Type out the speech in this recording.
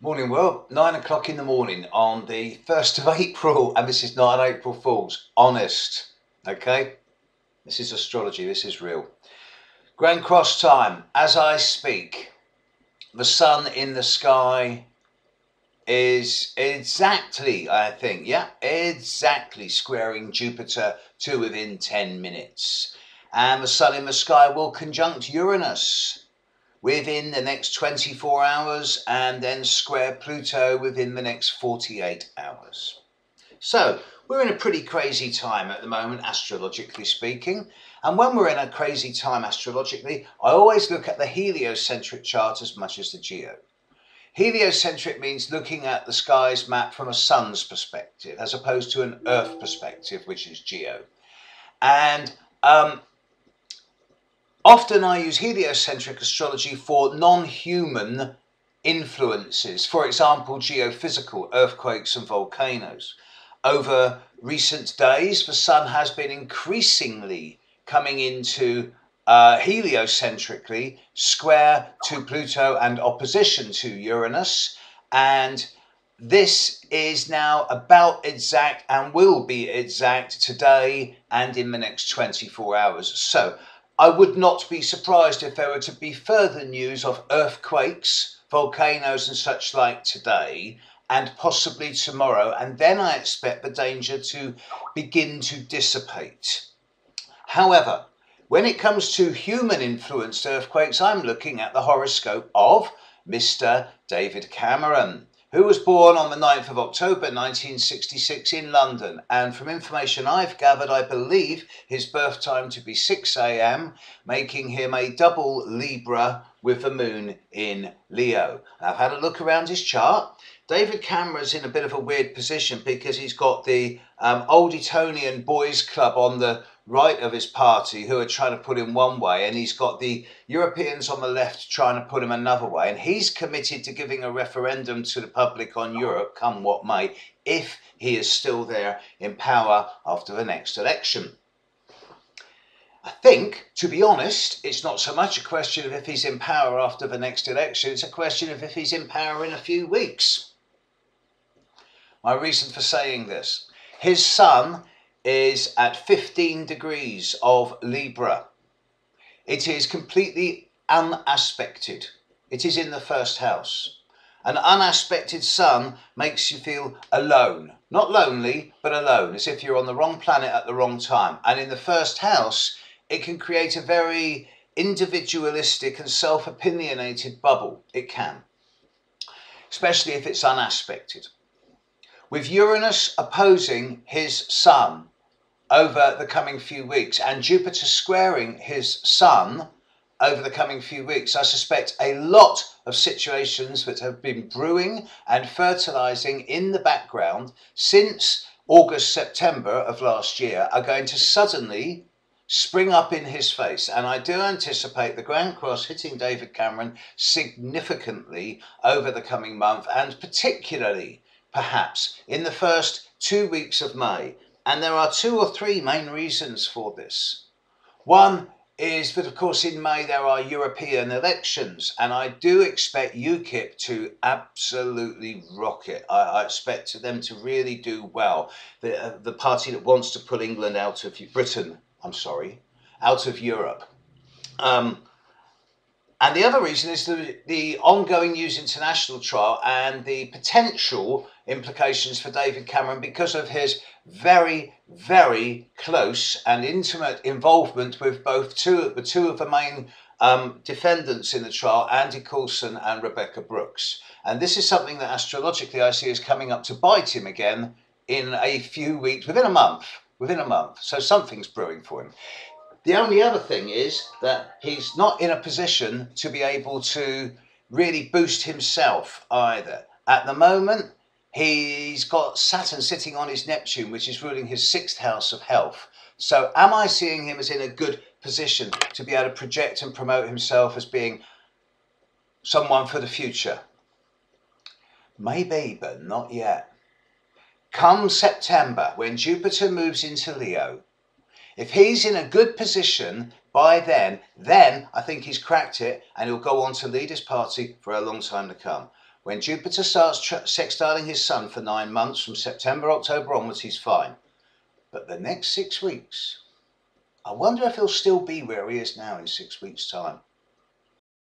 Morning world, 9 o'clock in the morning on the 1st of April, and this is not an April Fool's, honest, okay? This is astrology, this is real. Grand Cross time, as I speak, the sun in the sky is exactly, I think, exactly squaring Jupiter to within 10 minutes. And the sun in the sky will conjunct Uranus within the next 24 hours and then square Pluto within the next 48 hours. So we're in a pretty crazy time at the moment, astrologically speaking. And when we're in a crazy time astrologically, I always look at the heliocentric chart as much as the geo. Heliocentric means looking at the sky's map from a sun's perspective as opposed to an earth perspective, which is geo. And often I use heliocentric astrology for non-human influences, for example, geophysical, earthquakes and volcanoes. Over recent days, the sun has been increasingly coming into heliocentrically square to Pluto and opposition to Uranus, and this is now about exact and will be exact today and in the next 24 hours. So I would not be surprised if there were to be further news of earthquakes, volcanoes and such like today and possibly tomorrow, and then I expect the danger to begin to dissipate. However, when it comes to human influenced earthquakes, I'm looking at the horoscope of Mr. David Cameron, who was born on the 9th of October 1966 in London, and from information I've gathered, I believe his birth time to be 6 a.m, making him a double Libra with the moon in Leo. I've had a look around his chart. David Cameron's in a bit of a weird position because he's got the Old Etonian Boys Club on the right of his party who are trying to put him one way, and he's got the Europeans on the left trying to put him another way, and he's committed to giving a referendum to the public on Europe, come what may, if he is still there in power after the next election. I think, to be honest, it's not so much a question of if he's in power after the next election, it's a question of if he's in power in a few weeks. My reason for saying this: his sun is at 15 degrees of Libra. It is completely unaspected. It is in the first house. An unaspected sun makes you feel alone. Not lonely, but alone, as if you're on the wrong planet at the wrong time. And in the first house, it can create a very individualistic and self-opinionated bubble. It can. Especially if it's unaspected. With Uranus opposing his sun over the coming few weeks and Jupiter squaring his sun over the coming few weeks, I suspect a lot of situations that have been brewing and fertilizing in the background since August, September of last year are going to suddenly spring up in his face. And I do anticipate the Grand Cross hitting David Cameron significantly over the coming month, and particularly perhaps in the first 2 weeks of May. And there are 2 or 3 main reasons for this. One is that, of course, in May there are European elections, and I do expect UKIP to absolutely rock it. I expect them to really do well. The party that wants to pull England out of out of Europe. And the other reason is the ongoing News International trial and the potential implications for David Cameron because of his very, very close and intimate involvement with both the two of the main defendants in the trial, Andy Coulson and Rebecca Brooks. And this is something that astrologically I see is coming up to bite him again in a few weeks, within a month. So something's brewing for him. The only other thing is that he's not in a position to be able to really boost himself either. At the moment, he's got Saturn sitting on his Neptune, which is ruling his 6th house of health. So am I seeing him as in a good position to be able to project and promote himself as being someone for the future? Maybe, but not yet. Come September, when Jupiter moves into Leo, if he's in a good position by then I think he's cracked it and he'll go on to lead his party for a long time to come. When Jupiter starts sextiling his sun for 9 months, from September, October onwards, he's fine. But the next 6 weeks, I wonder if he'll still be where he is now in 6 weeks' time.